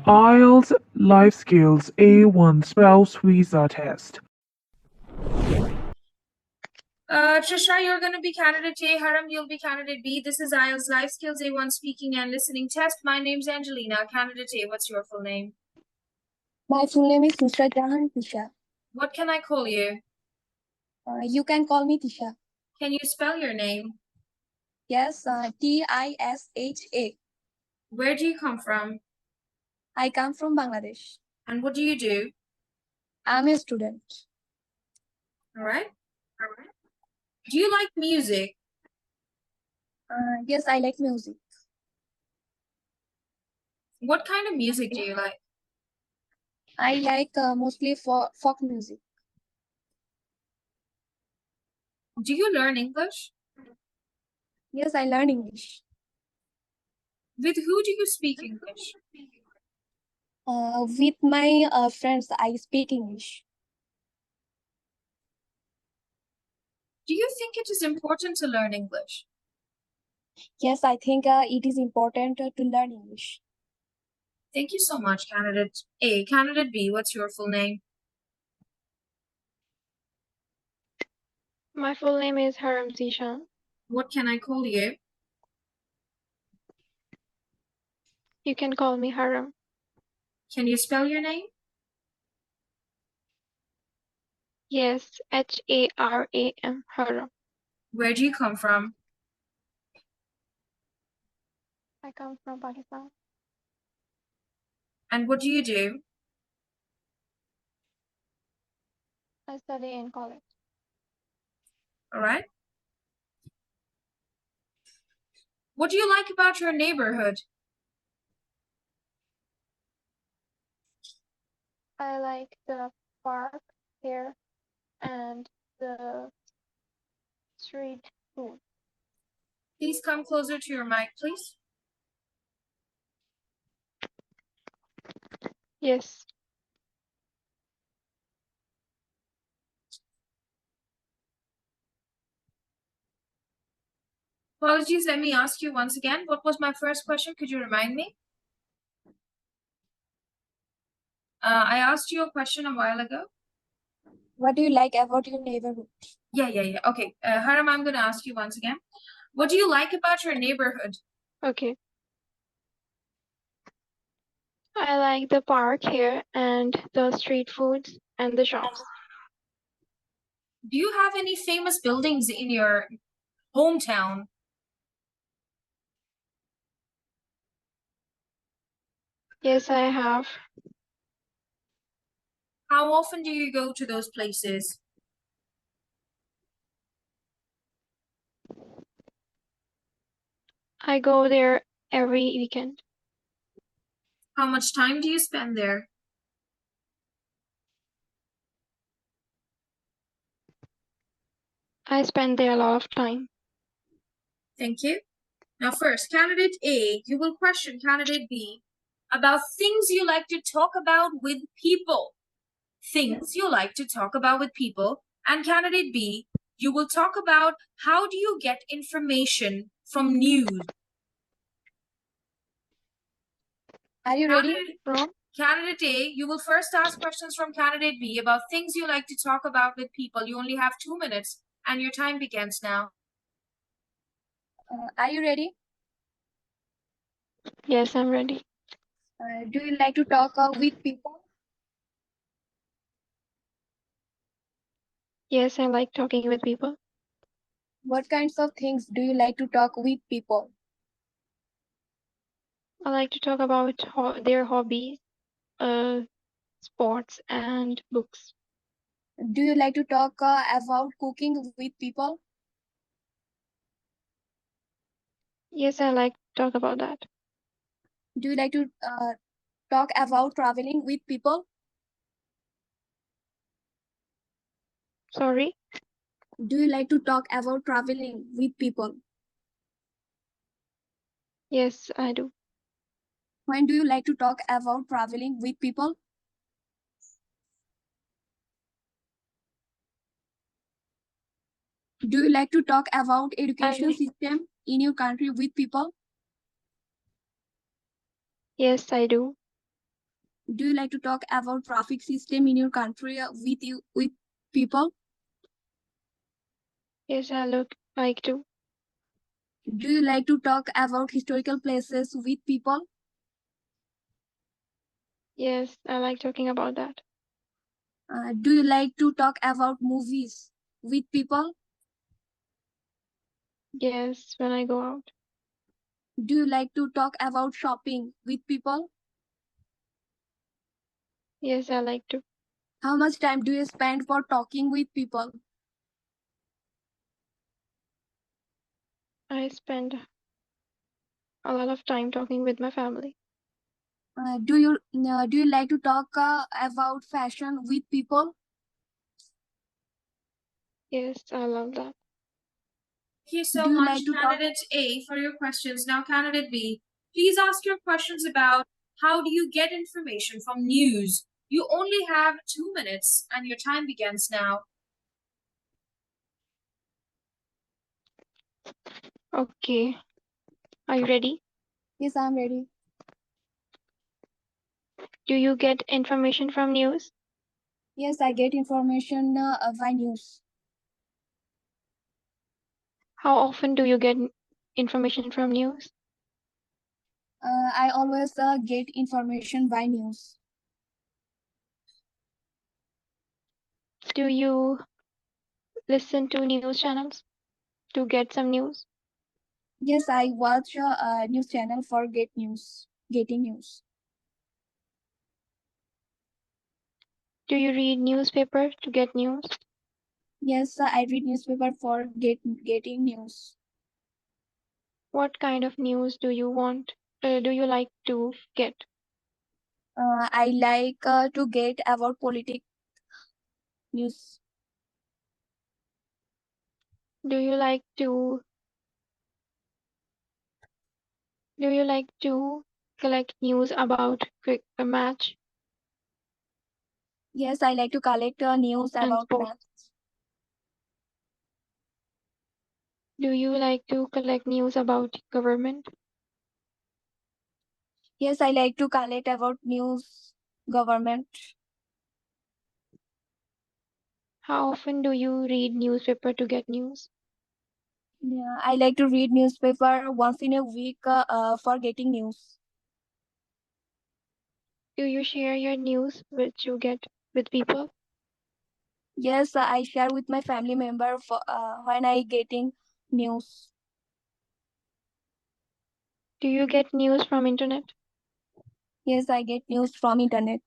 IELTS Life Skills A1 Spouse Visa Test. Trisha, you're going to be candidate A. Haram, you'll be candidate B. This is IELTS Life Skills A1 Speaking and Listening Test. My name's Angelina. Candidate A, what's your full name? My full name is Nusrat Jahan Tisha. What can I call you? You can call me Tisha. Can you spell your name? Yes, Tisha. Where do you come from? I come from Bangladesh. And what do you do? I'm a student. All right. Do you like music? Yes, I like music. What kind of music do you like? I like mostly folk music. Do you learn English? Yes, I learn English. With who do you speak English? With my friends, I speak English. Do you think it is important to learn English? Yes, I think it is important to learn English. Thank you so much, candidate A. Candidate B, what's your full name? My full name is Haram Zishan. What can I call you? You can call me Haram. Can you spell your name? Yes, Haram, Haram. Where do you come from? I come from Pakistan. And what do you do? I study in college. All right. What do you like about your neighborhood? I like the park here and the street food. Please come closer to your mic, please. Yes. Apologies, let me ask you once again. What was my first question? Could you remind me? I asked you a question a while ago. What do you like about your neighborhood? Yeah. Okay, Haram, I'm going to ask you once again. What do you like about your neighborhood? Okay. I like the park here and the street foods and the shops. Do you have any famous buildings in your hometown? Yes, I have. How often do you go to those places? I go there every weekend. How much time do you spend there? I spend there a lot of time. Thank you. Now first, candidate A, you will question candidate B about things you like to talk about with people. Things you like to talk about with people. And candidate B, you will talk about how do you get information from news. Are you ready? Candidate A, you will first ask questions from candidate B about things you like to talk about with people. You only have 2 minutes and your time begins now. Are you ready? Yes, I'm ready. Do you like to talk with people? Yes, I like talking with people. What kinds of things do you like to talk with people? I like to talk about their hobbies, sports, and books. Do you like to talk about cooking with people? Yes, I like to talk about that. Do you like to talk about traveling with people? Sorry? Do you like to talk about traveling with people? Yes, I do. When do you like to talk about traveling with people? Do you like to talk about education system in your country with people? Yes, I do. Do you like to talk about traffic system in your country with people? Yes, I look like to. Do you like to talk about historical places with people? Yes, I like talking about that. Do you like to talk about movies with people? Yes, when I go out. Do you like to talk about shopping with people? Yes, I like to. How much time do you spend for talking with people? I spend a lot of time talking with my family. Do you like to talk about fashion with people? Yes, I love that. Thank you so Do you much, like to talk? candidate A, for your questions. Now, candidate B, please ask your questions about how do you get information from news. You only have 2 minutes and your time begins now. Okay, are you ready? Yes, I'm ready. Do you get information from news? Yes, I get information by news. How often do you get information from news? I always get information by news. Do you listen to news channels to get some news? Yes, I watch a news channel for getting news. Do you read newspaper to get news? Yes, I read newspaper for getting news. What kind of news do you want? Do you like to get? I like to get about politics news. Do you like to collect news about a match Yes, I like to collect news and about sport? math. Do you like to collect news about government? Yes, I like to collect about news government. How often do you read newspaper to get news? Yeah, I like to read newspaper once in a week for getting news. Do you share your news which you get with people? Yes, I share with my family member for when I getting news. Do you get news from internet? Yes, I get news from internet.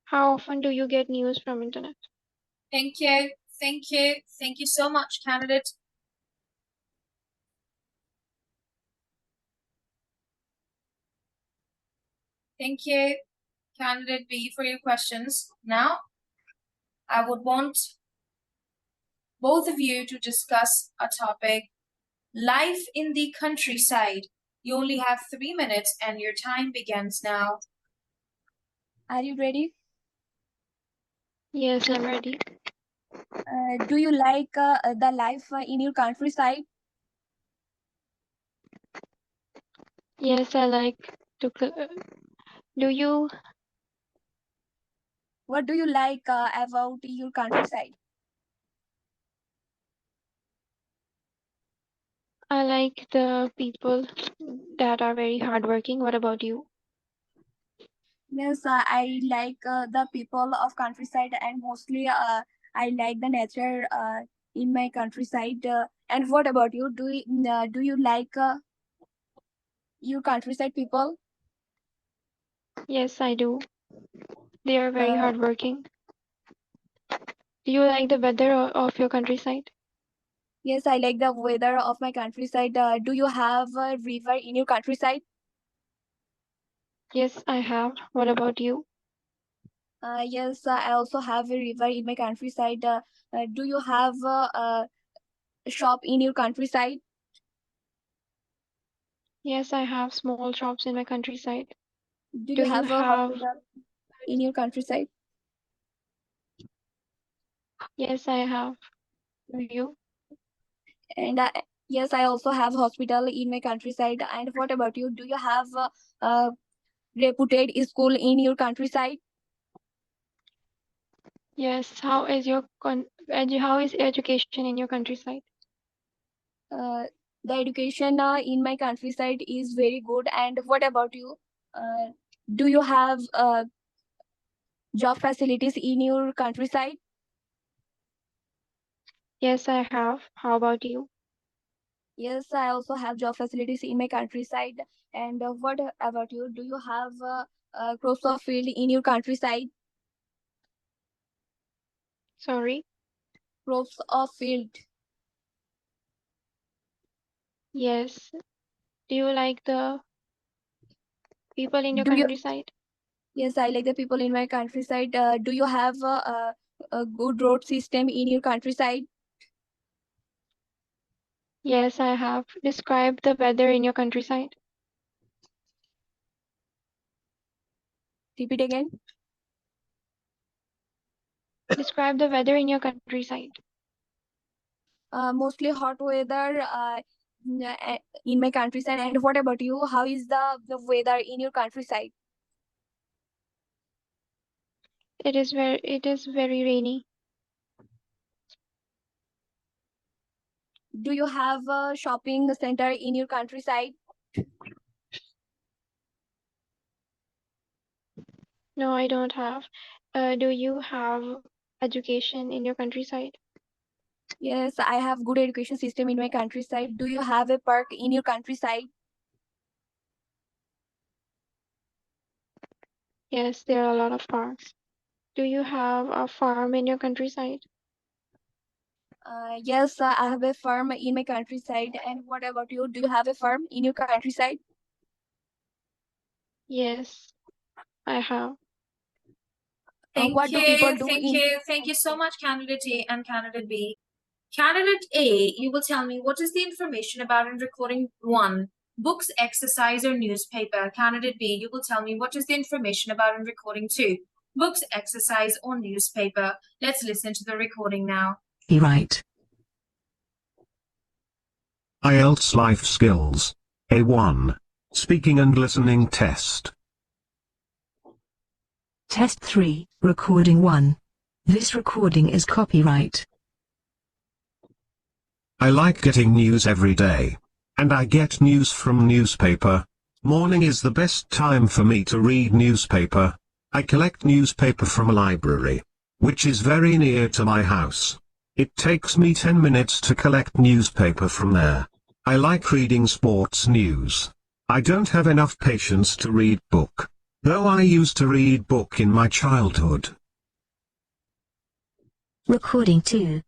How often do you get news from internet? Thank you. Thank you. Thank you so much, candidate. Thank you, candidate B, for your questions. Now, I would want both of you to discuss a topic: life in the countryside. You only have 3 minutes and your time begins now. Are you ready? Yes, I'm ready. Do you like the life in your countryside? Yes, I like to. Do you? What do you like about your countryside? I like the people that are very hardworking. What about you? Yes, I like the people of countryside, and mostly I like the nature in my countryside. And what about you? Do you like your countryside people? Yes, I do. They are very Uh, hardworking. Do you like the weather of your countryside? yes, I like the weather of my countryside. Do you have a river in your countryside? Yes, I have. What about you? Yes, I also have a river in my countryside. Do you have a shop in your countryside? Yes, I have small shops in my countryside. Do Do you you have a have? hospital in your countryside? Yes, I have. Do you? And Yes, I also have hospital in my countryside. And what about you? Do you have a reputed school in your countryside? Yes, how is education in your countryside? Uh, the education in my countryside is very good. And what about you? Uh, do you have job facilities in your countryside? Yes, I have. How about you? Yes, I also have job facilities in my countryside. And what about you? Do you have crops of field in your countryside? Sorry. Crops of field. Yes. Do you like the people in your Do you? countryside? Yes, I like the people in my countryside. Do you have a good road system in your countryside? Yes, I have. Describe the weather in your countryside. Repeat again. Describe the weather in your countryside. Mostly hot weather in my countryside. And what about you? How is the weather in your countryside? It is very rainy. Do you have a shopping center in your countryside? No, I don't have. Do you have education in your countryside? Yes, I have good education system in my countryside. Do you have a park in your countryside? Yes, there are a lot of parks. Do you have a farm in your countryside? Yes, I have a farm in my countryside. And what about you? Do you have a farm in your countryside? Yes, I have. What do people do Thank in you. Thank you so much, candidate A and candidate B. Candidate A, you will tell me what is the information about in recording 1, books, exercise, or newspaper. Candidate B, you will tell me what is the information about in recording 2, books, exercise, or newspaper. Let's listen to the recording now. Right. IELTS Life Skills A1 Speaking and Listening Test. Test 3, Recording 1. This recording is copyright. I like getting news every day. And I get news from newspaper. Morning is the best time for me to read newspaper. I collect newspaper from a library, which is very near to my house. It takes me 10 minutes to collect newspaper from there. I like reading sports news. I don't have enough patience to read book, though I used to read book in my childhood. Recording 2.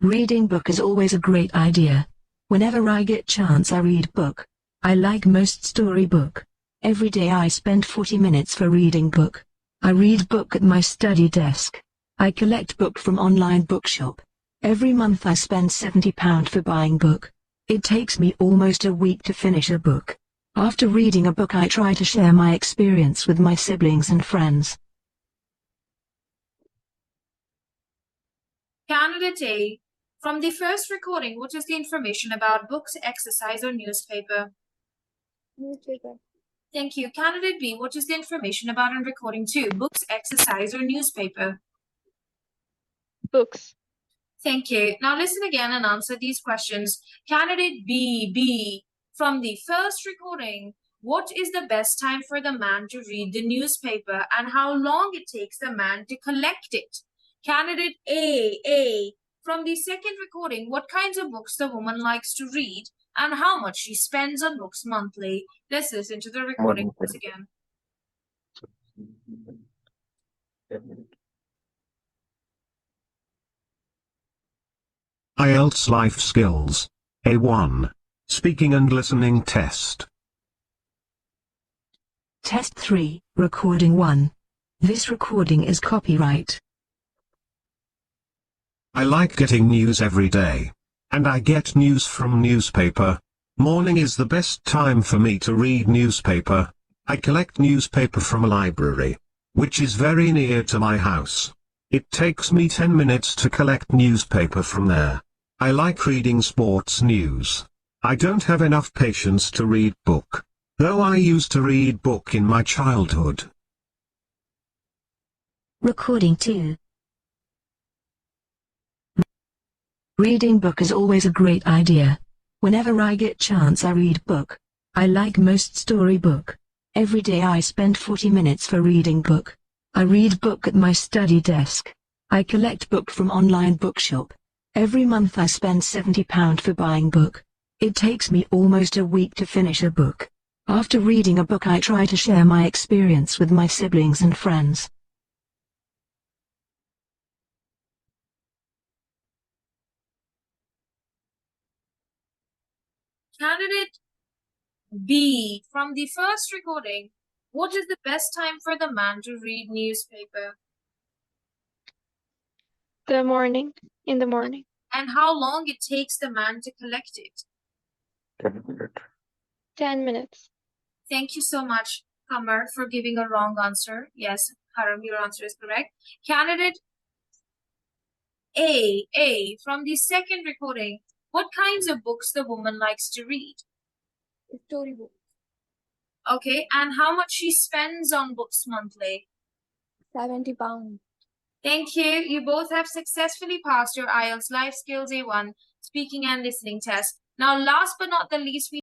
Reading book is always a great idea. Whenever I get chance I read book. I like most story book. Every day I spend 40 minutes for reading book. I read book at my study desk. I collect book from online bookshop. Every month I spend £70 for buying book. It takes me almost a week to finish a book. After reading a book I try to share my experience with my siblings and friends. Candidate A, from the first recording, what is the information about books, exercise, or newspaper? newspaper? Thank you. Candidate B, what is the information about in recording 2, books, exercise, or newspaper? Books. Thank you. Now listen again and answer these questions. Candidate B, from the first recording, what is the best time for the man to read the newspaper and how long it takes the man to collect it? Candidate A, from the second recording, what kinds of books the woman likes to read and how much she spends on books monthly. Let's listen to the recording once again. IELTS Life Skills A1 Speaking and Listening Test. Test 3, Recording 1. This recording is copyright. I like getting news every day. And I get news from newspaper. Morning is the best time for me to read newspaper. I collect newspaper from a library, which is very near to my house. It takes me 10 minutes to collect newspaper from there. I like reading sports news. I don't have enough patience to read book, though I used to read book in my childhood. Recording 2. Reading book is always a great idea. Whenever I get chance I read book. I like most story book. Every day I spend 40 minutes for reading book. I read book at my study desk. I collect book from online bookshop. Every month I spend £70 for buying book. It takes me almost a week to finish a book. After reading a book I try to share my experience with my siblings and friends. Candidate B, from the first recording, what is the best time for the man to read newspaper? In the morning. And how long it takes the man to collect it? 10 minutes. Thank you so much, Kamar, for giving a wrong answer. Yes, Haram, your answer is correct. Candidate A, from the second recording, what kinds of books the woman likes to read? Storybook. Okay, and how much she spends on books monthly? £70. Thank you. You both have successfully passed your IELTS Life Skills A1 Speaking and Listening Test. Now, last but not the least, we